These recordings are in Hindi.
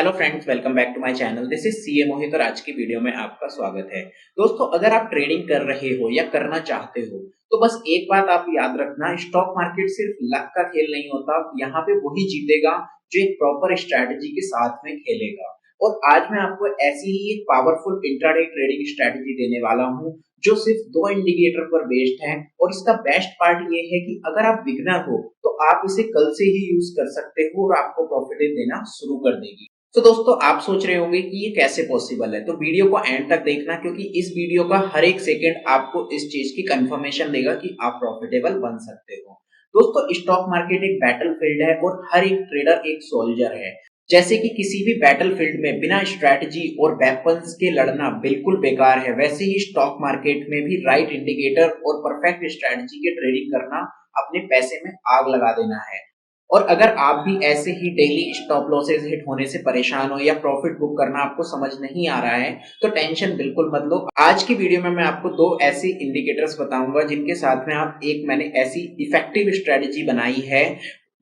Hello friends, welcome back to my channel. This is CA Mohit और आज की वीडियो में आपका स्वागत है। दोस्तों, अगर आप ट्रेडिंग कर रहे हो या करना चाहते हो तो बस एक बात आप याद रखना, स्टॉक मार्केट सिर्फ लक का खेल नहीं होता। यहाँ पे वही जीतेगा जो एक प्रॉपर स्ट्रैटेजी के साथ में खेलेगा। और आज मैं आपको ऐसी ही एक पावरफुल इंट्राडे ट्रेडिंग स्ट्रैटेजी देने वाला हूँ जो सिर्फ दो इंडिकेटर पर बेस्ड है। और इसका बेस्ट पार्ट ये है कि अगर आप बिगनर हो तो आप इसे कल से ही यूज कर सकते हो और आपको प्रॉफिट देना शुरू कर देगी। तो दोस्तों, आप सोच रहे होंगे कि ये कैसे पॉसिबल है, तो वीडियो को एंड तक देखना, क्योंकि इस वीडियो का हर एक सेकंड आपको इस चीज की कंफर्मेशन देगा कि आप प्रॉफिटेबल बन सकते हो। दोस्तों, स्टॉक मार्केट एक बैटलफील्ड है और हर एक ट्रेडर एक सोल्जर है। जैसे कि किसी भी बैटलफील्ड में बिना स्ट्रैटेजी और वेपन्स के लड़ना बिल्कुल बेकार है, वैसे ही स्टॉक मार्केट में भी राइट इंडिकेटर और परफेक्ट स्ट्रैटेजी के ट्रेडिंग करना अपने पैसे में आग लगा देना है। और अगर आप भी ऐसे ही डेली स्टॉप लॉसेस हिट होने से परेशान हो या प्रॉफिट बुक करना आपको समझ नहीं आ रहा है तो टेंशन बिल्कुल मत लो। आज की वीडियो में मैं आपको दो ऐसे इंडिकेटर्स बताऊंगा जिनके साथ में आप मैंने ऐसी इफेक्टिव स्ट्रेटेजी बनाई है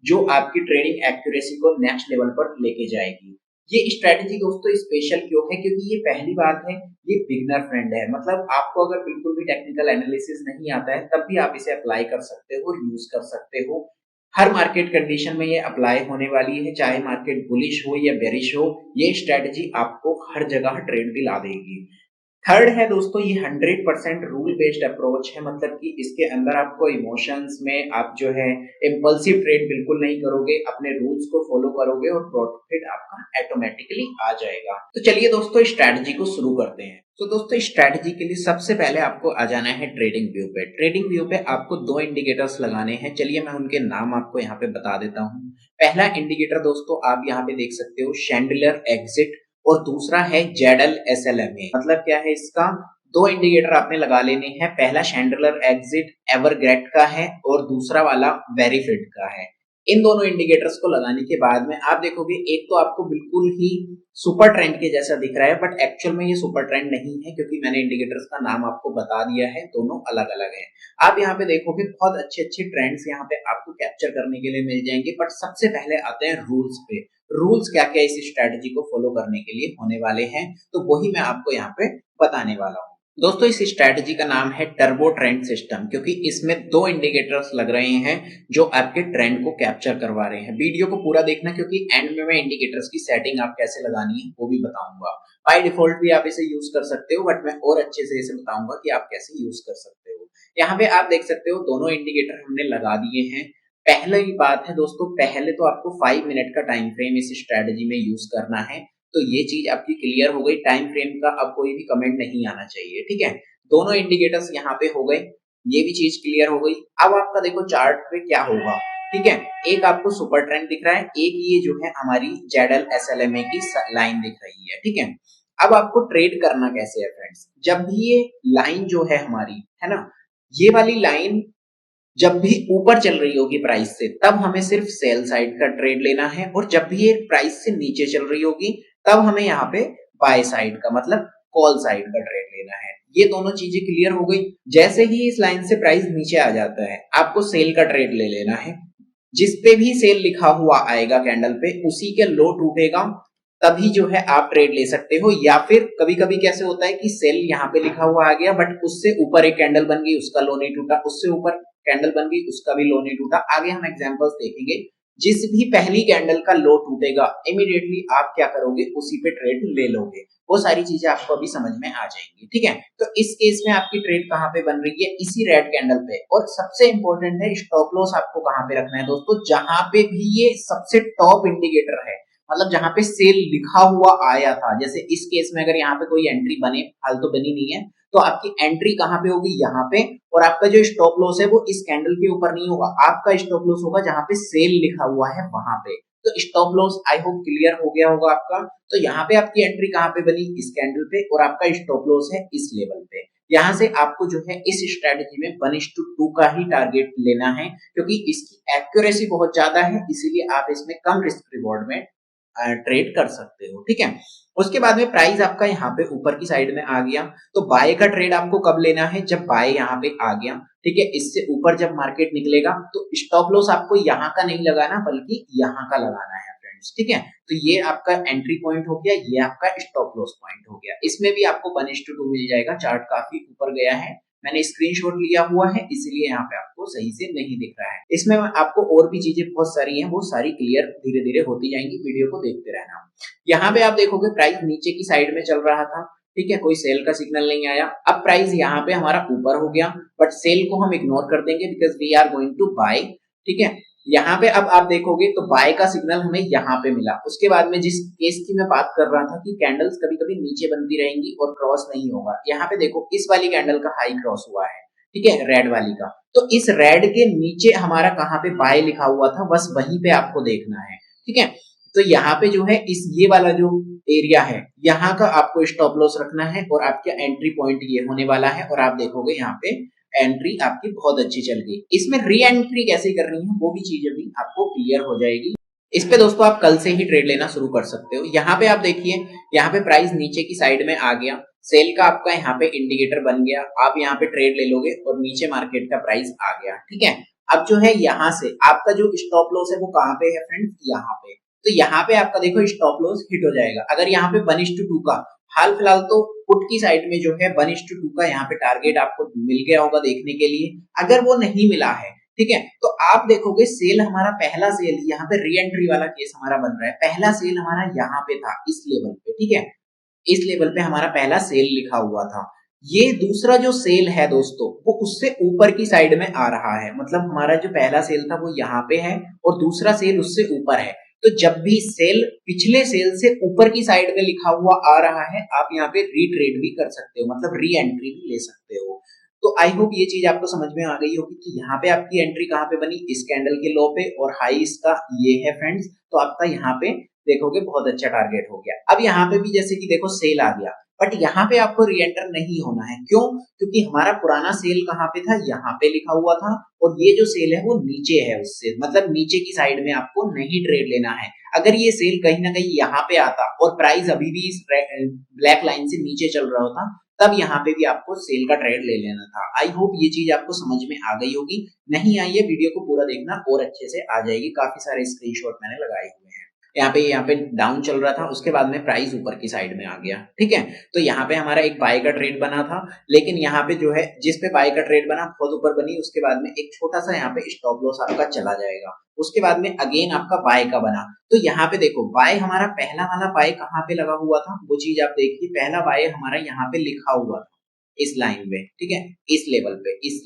जो आपकी ट्रेडिंग एक्यूरेसी को नेक्स्ट लेवल पर लेके जाएगी। ये स्ट्रेटेजी दोस्तों स्पेशल क्यों है? क्योंकि ये पहली बात है, ये बिगनर फ्रेंड है। मतलब आपको अगर बिल्कुल भी टेक्निकल एनालिसिस नहीं आता है तब भी आप इसे अप्लाई कर सकते हो और यूज कर सकते हो। हर मार्केट कंडीशन में ये अप्लाई होने वाली है, चाहे मार्केट बुलिश हो या बेरिश हो, ये स्ट्रेटजी आपको हर जगह ट्रेड दिला देगी। थर्ड है दोस्तों, ये 100% रूल बेस्ड अप्रोच है। मतलब कि इसके अंदर आपको इमोशंस में आप जो है इम्पल्सिव ट्रेड बिल्कुल नहीं करोगे, अपने रूल्स को फॉलो करोगे और प्रॉफिट आपका ऑटोमेटिकली आ जाएगा। तो चलिए दोस्तों, स्ट्रेटजी को शुरू करते हैं। तो दोस्तों, स्ट्रेटजी के लिए सबसे पहले आपको आ जाना है ट्रेडिंग व्यू पे। ट्रेडिंग व्यू पे आपको दो इंडिकेटर्स लगाने हैं। चलिए मैं उनके नाम आपको यहाँ पे बता देता हूँ। पहला इंडिकेटर दोस्तों आप यहाँ पे देख सकते हो, शैंडिलर एग्जिट, और दूसरा है जेडल एसएलएमए। मतलब क्या है इसका? दो इंडिकेटर आपने लगा लेने हैं। पहला शैंडलर एग्जिट एवरग्रेट का है और दूसरा वाला वेरीफिट का है। इन दोनों इंडिकेटर्स को लगाने के बाद में आप देखोगे, एक तो आपको बिल्कुल ही सुपर ट्रेंड के जैसा दिख रहा है, बट एक्चुअल में ये सुपर ट्रेंड नहीं है क्योंकि मैंने इंडिकेटर्स का नाम आपको बता दिया है, दोनों अलग अलग है। आप यहाँ पे देखोगे बहुत अच्छे अच्छे ट्रेंड्स यहाँ पे आपको कैप्चर करने के लिए मिल जाएंगे। बट सबसे पहले आते हैं रूल्स पे। रूल्स क्या क्या इस स्ट्रेटजी को फॉलो करने के लिए होने वाले हैं, तो वही मैं आपको यहाँ पे बताने वाला हूँ। दोस्तों, इस स्ट्रेटजी का नाम है टर्बो ट्रेंड सिस्टम, क्योंकि इसमें दो इंडिकेटर्स लग रहे हैं जो आपके ट्रेंड को कैप्चर करवा रहे हैं। वीडियो को पूरा देखना, क्योंकि एंड में मैं इंडिकेटर्स की सेटिंग आप कैसे लगानी है वो भी बताऊंगा। बाय डिफॉल्ट भी आप इसे यूज कर सकते हो, बट मैं और अच्छे से इसे बताऊंगा कि आप कैसे यूज कर सकते हो। यहाँ पे आप देख सकते हो दोनों इंडिकेटर हमने लगा दिए हैं। पहली बात है दोस्तों, पहले तो आपको 5 मिनट का टाइम फ्रेम इस स्ट्रेटजी में यूज करना है। तो ये चीज आपकी क्लियर हो गई। टाइम फ्रेम का अब कोई भी कमेंट नहीं आना चाहिए, ठीक है। दोनों इंडिकेटर्स यहाँ पे हो गए, ये भी चीज क्लियर हो गई। अब आपका देखो चार्ट पे क्या होगा, ठीक है। एक आपको सुपर ट्रेंड दिख रहा है, एक ये जो है हमारी जेडल एसएलएमए की लाइन दिख रही है, ठीक है। अब आपको ट्रेड करना कैसे है फ्रेंड्स? जब भी ये लाइन जो है हमारी, है ना, ये वाली लाइन जब भी ऊपर चल रही होगी प्राइस से, तब हमें सिर्फ सेल साइड का ट्रेड लेना है। और जब भी ये प्राइस से नीचे चल रही होगी तब हमें यहाँ पे बाय साइड का, मतलब कॉल साइड का ट्रेड लेना है। ये दोनों चीजें क्लियर हो गई। जैसे ही इस लाइन से प्राइस नीचे आ जाता है, आपको सेल का ट्रेड ले लेना है। जिस पे भी सेल लिखा हुआ आएगा कैंडल पे, उसी के लो टूटेगा तभी जो है आप ट्रेड ले सकते हो। या फिर कभी कभी कैसे होता है कि सेल यहाँ पे लिखा हुआ आ गया, बट उससे ऊपर एक कैंडल बन गई, उसका लो नहीं टूटा, उससे ऊपर कैंडल बन गई, उसका भी लो नहीं टूटा। आगे हम एग्जांपल्स देखेंगे। जिस भी पहली कैंडल का लो टूटेगा, इमीडिएटली आप क्या करोगे, उसी पे ट्रेड ले लोगे। वो सारी चीजें आपको अभी समझ में आ जाएंगी, ठीक है। तो इस केस में आपकी ट्रेड कहाँ पे बन रही है? इसी रेड कैंडल पे। और सबसे इंपॉर्टेंट है, स्टॉप लॉस आपको कहाँ पे रखना है दोस्तों? जहां पे भी ये सबसे टॉप इंडिकेटर है, मतलब जहां पे सेल लिखा हुआ आया था। जैसे इस केस में अगर यहाँ पे कोई एंट्री बने, हाल तो बनी नहीं है, तो आपकी एंट्री कहाँ पे होगी? यहाँ पे। और आपका जो स्टॉप लॉस है वो इस कैंडल के ऊपर नहीं होगा, आपका स्टॉप लॉस होगा जहां पे सेल लिखा हुआ है वहां पे। तो stop loss I hope clear हो गया होगा आपका। तो यहाँ पे आपकी एंट्री कहाँ पे बनी? इस कैंडल पे। और आपका स्टॉप लॉस है इस लेवल पे। यहाँ से आपको जो है इस स्ट्रेटजी में 1:2 का ही टारगेट लेना है, क्योंकि इसकी एक्यूरेसी बहुत ज्यादा है, इसीलिए आप इसमें कम रिस्क रिवॉर्ड में ट्रेड कर सकते हो, ठीक है। उसके बाद में प्राइस आपका यहाँ पे ऊपर की साइड में आ गया, तो बाय का ट्रेड आपको कब लेना है? जब बाय यहाँ पे आ गया, ठीक है। इससे ऊपर जब मार्केट निकलेगा तो स्टॉप लॉस आपको यहाँ का नहीं लगाना बल्कि यहाँ का लगाना है। फ्रेंड्स, ठीक है। तो ये आपका एंट्री पॉइंट हो गया, ये आपका स्टॉप लॉस पॉइंट हो गया। इसमें भी आपको 1:2 मिल जाएगा। चार्ट काफी ऊपर गया है, मैंने स्क्रीनशॉट लिया हुआ है इसलिए यहाँ पे आपको सही से नहीं दिख रहा है। इसमें आपको और भी चीजें बहुत सारी हैं, वो सारी क्लियर धीरे धीरे होती जाएंगी, वीडियो को देखते रहना। यहाँ पे आप देखोगे प्राइस नीचे की साइड में चल रहा था, ठीक है, कोई सेल का सिग्नल नहीं आया। अब प्राइस यहाँ पे हमारा ऊपर हो गया, बट सेल को हम इग्नोर कर देंगे because we are going to bye, ठीक है। यहाँ पे अब आप देखोगे तो बाय का सिग्नल हमें यहाँ पे मिला। उसके बाद में जिस केस की मैं बात कर रहा था कि कैंडल्स कभी कभी नीचे बनती रहेंगी और क्रॉस नहीं होगा, यहाँ पे देखो इस वाली कैंडल का हाई क्रॉस हुआ है, ठीक है, रेड वाली का। तो इस रेड के नीचे हमारा कहाँ पे बाय लिखा हुआ था, बस वहीं पे आपको देखना है, ठीक है। तो यहाँ पे जो है इस ये वाला जो एरिया है, यहाँ का आपको स्टॉप लॉस रखना है और आपका एंट्री पॉइंट ये होने वाला है। और आप देखोगे यहाँ पे एंट्री आपकी बहुत अच्छी चल गई। इसमें री एंट्री कैसे करनी है वो भी चीजें भी आपको क्लियर हो जाएगी। इस पे दोस्तों आप कल से ही ट्रेड लेना शुरू कर सकते हो। यहाँ पे आप देखिए, यहाँ पे प्राइस नीचे की साइड में आ गया, सेल का आपका यहाँ पे इंडिकेटर बन गया, आप यहाँ पे ट्रेड ले लोगे और नीचे मार्केट का प्राइस आ गया, ठीक है। अब जो है यहाँ से आपका जो स्टॉप लॉस है वो कहाँ पे है फ्रेंड्स, यहाँ पे। तो यहाँ पे आपका देखो स्टॉप लॉस हिट हो जाएगा। अगर यहाँ पे 1:2 का हाल फिलहाल तो पुट की साइड में जो है 1:2 का यहाँ पे टारगेट आपको मिल गया होगा देखने के लिए। अगर वो नहीं मिला है, ठीक है, तो आप देखोगे सेल हमारा पहला सेल यहाँ पे री एंट्री वाला केस हमारा बन रहा है। पहला सेल हमारा यहाँ पे था इस लेवल पे, ठीक है, इस लेवल पे हमारा पहला सेल लिखा हुआ था। ये दूसरा जो सेल है दोस्तों वो उससे ऊपर की साइड में आ रहा है, मतलब हमारा जो पहला सेल था वो यहाँ पे है और दूसरा सेल उससे ऊपर है। तो जब भी सेल पिछले सेल से ऊपर की साइड में लिखा हुआ आ रहा है, आप यहाँ पे रीट्रेड भी कर सकते हो, मतलब री एंट्री भी ले सकते हो। तो आई होप ये चीज आपको समझ में आ गई होगी कि यहाँ पे आपकी एंट्री कहाँ पे बनी, इस कैंडल के लो पे, और हाई इसका ये है फ्रेंड्स। तो आपका यहाँ पे देखोगे बहुत अच्छा टारगेट हो गया। अब यहाँ पे भी जैसे कि देखो सेल आ गया, बट यहाँ पे आपको री एंटर नहीं होना है। क्यों? क्योंकि हमारा पुराना सेल कहाँ पे था, यहाँ पे लिखा हुआ था, और ये जो सेल है वो नीचे है उससे, मतलब नीचे की साइड में आपको नहीं ट्रेड लेना है। अगर ये सेल कहीं ना कहीं यहाँ पे आता और प्राइस अभी भी इस ब्लैक लाइन से नीचे चल रहा होता, तब यहाँ पे भी आपको सेल का ट्रेड ले लेना था। आई होप ये चीज आपको समझ में आ गई होगी। नहीं आई है, वीडियो को पूरा देखना और अच्छे से आ जाएगी। काफी सारे स्क्रीनशॉट मैंने लगाए हुए हैं। यहाँ पे डाउन चल रहा था, उसके बाद में प्राइस ऊपर की साइड में आ गया, ठीक है। तो यहाँ पे हमारा एक बाय का ट्रेड बना था, लेकिन यहाँ पे जो है जिस पे बाय का ट्रेड बना बहुत ऊपर बनी, उसके बाद में एक छोटा सा यहाँ पे स्टॉप लॉस आपका चला जाएगा। उसके बाद में अगेन आपका बाय का बना। तो यहाँ पे देखो बाय हमारा पहला वाला बाय कहाँ पे लगा हुआ था, वो चीज आप देखिए। पहला बाय हमारा यहाँ पे लिखा हुआ था इस लाइन में, ठीक है, इस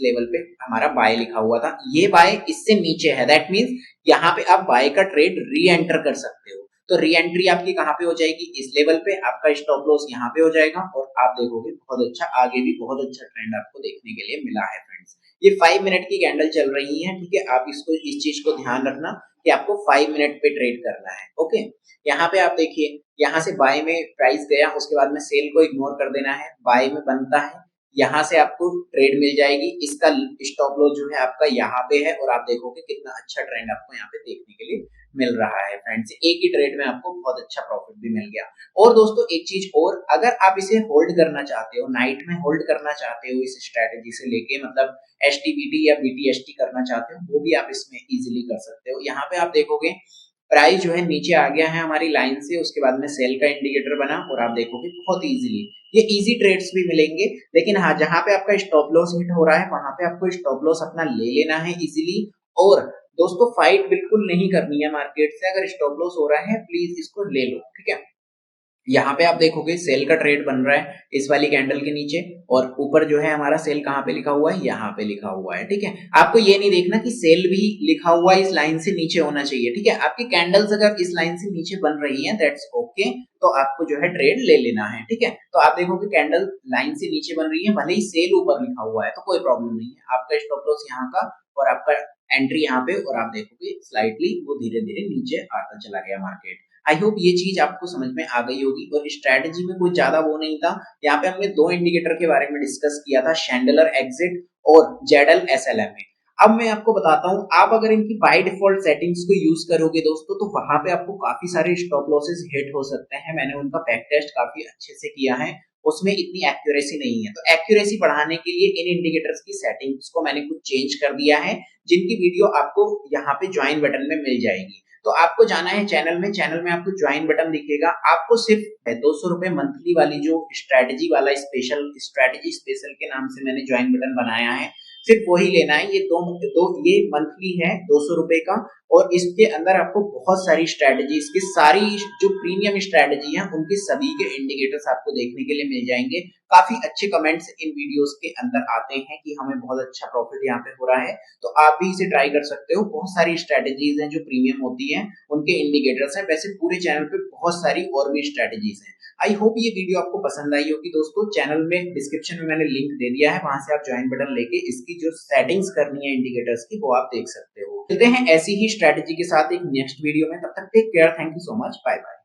लेवल पे हमारा बाय लिखा हुआ था। ये बाय इससे नीचे है, दैट मींस यहाँ पे आप बाय का ट्रेड री एंटर कर सकते हो। तो री एंट्री आपकी कहाँ पे हो जाएगी, इस लेवल पे। आपका स्टॉप लॉस यहाँ पे हो जाएगा और आप देखोगे बहुत अच्छा, आगे भी बहुत अच्छा ट्रेंड आपको देखने के लिए मिला है फ्रेंड्स। ये 5 मिनट की कैंडल चल रही है, ठीक है। आप इसको इस चीज को ध्यान रखना कि आपको 5 मिनट पे ट्रेड करना है, ओके। यहाँ पे आप देखिए, यहाँ से बाय में प्राइस गया, उसके बाद में सेल को इग्नोर कर देना है, बाय में बनता है, यहाँ से आपको ट्रेड मिल जाएगी। इसका स्टॉप लॉस जो है आपका यहाँ पे है, और आप देखोगे कितना अच्छा ट्रेंड आपको यहाँ पे देखने के लिए मिल रहा है फ्रेंड्स। एक ही ट्रेड में आपको बहुत अच्छा प्रॉफिट भी मिल गया। और दोस्तों एक चीज और, अगर आप इसे होल्ड करना चाहते हो, नाइट में होल्ड करना चाहते हो इस स्ट्रेटेजी से लेके, मतलब एचटीबीटी या बीटीएसटी करना चाहते हो, वो भी आप इसमें इजीली कर सकते हो। यहाँ पे आप देखोगे प्राइस जो है नीचे आ गया है हमारी लाइन से, उसके बाद में सेल का इंडिकेटर बना, और आप देखोगे बहुत इजीली ये इजी ट्रेड्स भी मिलेंगे। लेकिन हाँ, जहां पे आपका स्टॉप लॉस हिट हो रहा है वहां पे आपको स्टॉप लॉस अपना ले लेना है इजीली। और दोस्तों फाइट बिल्कुल नहीं करनी है मार्केट से। अगर स्टॉप लॉस हो रहा है प्लीज इसको ले लो, ठीक है। यहाँ पे आप देखोगे सेल का ट्रेड बन रहा है इस वाली कैंडल के नीचे, और ऊपर जो है हमारा सेल कहाँ पे लिखा हुआ है, यहाँ पे लिखा हुआ है, ठीक है। आपको ये नहीं देखना कि सेल भी लिखा हुआ इस लाइन से नीचे होना चाहिए, ठीक है। आपकी कैंडल्स अगर इस लाइन से नीचे बन रही है दैट्स ओके, तो आपको जो है ट्रेड ले लेना है, ठीक है। तो आप देखोगे कैंडल लाइन से नीचे बन रही है, भले ही सेल ऊपर लिखा हुआ है तो कोई प्रॉब्लम नहीं है। आपका स्टॉप लॉस यहाँ का और आपका एंट्री यहाँ पे, और आप देखोगे स्लाइटली वो धीरे धीरे नीचे आता चला गया मार्केट। आई होप ये चीज आपको समझ में आ गई होगी। और स्ट्रेटजी में कुछ ज्यादा वो नहीं था। यहाँ पे हमने दो इंडिकेटर के बारे में डिस्कस किया था, शैंडलर एग्जिट और जेडल एसएलएमए। अब मैं आपको बताता हूँ, आप अगर इनकी बाय डिफॉल्ट सेटिंग्स को यूज करोगे दोस्तों, तो वहां पे आपको काफी सारे स्टॉप लॉसेस हिट हो सकते हैं। मैंने उनका बैक टेस्ट काफी अच्छे से किया है, उसमें इतनी एक्यूरेसी नहीं है। तो एक्यूरेसी बढ़ाने के लिए इन इंडिकेटर्स की सेटिंग्स को मैंने कुछ चेंज कर दिया है, जिनकी वीडियो आपको यहाँ पे ज्वाइन बटन में मिल जाएगी। तो आपको जाना है चैनल में आपको ज्वाइन बटन दिखेगा। आपको सिर्फ 200 रुपए मंथली वाली जो स्ट्रैटेजी स्पेशल के नाम से मैंने ज्वाइन बटन बनाया है, सिर्फ वही लेना है। ये मंथली है 200 रुपए का, और इसके अंदर आपको बहुत सारी स्ट्रैटेजीज की सारी जो प्रीमियम स्ट्रैटेजी है उनके सभी के इंडिकेटर्स आपको देखने के लिए मिल जाएंगे। काफी अच्छे कमेंट्स इन वीडियोस के अंदर आते हैं कि हमें बहुत अच्छा प्रॉफिट यहाँ पे हो रहा है, तो आप भी इसे ट्राई कर सकते हो। बहुत सारी स्ट्रैटेजीज हैं जो प्रीमियम होती हैं, उनके इंडिकेटर्स हैं। वैसे पूरे चैनल पे बहुत सारी और भी स्ट्रैटेजीज हैं। आई होप ये वीडियो आपको पसंद आई होगी दोस्तों। चैनल में डिस्क्रिप्शन में मैंने लिंक दे दिया है, वहां से आप ज्वाइन बटन लेके इसकी जो सेटिंग्स करनी है इंडिकेटर्स की, वो आप देख सकते हो। मिलते हैं ऐसी ही स्ट्रैटेजी के साथ एक नेक्स्ट वीडियो में, तब तक take care, thank you so much, bye bye.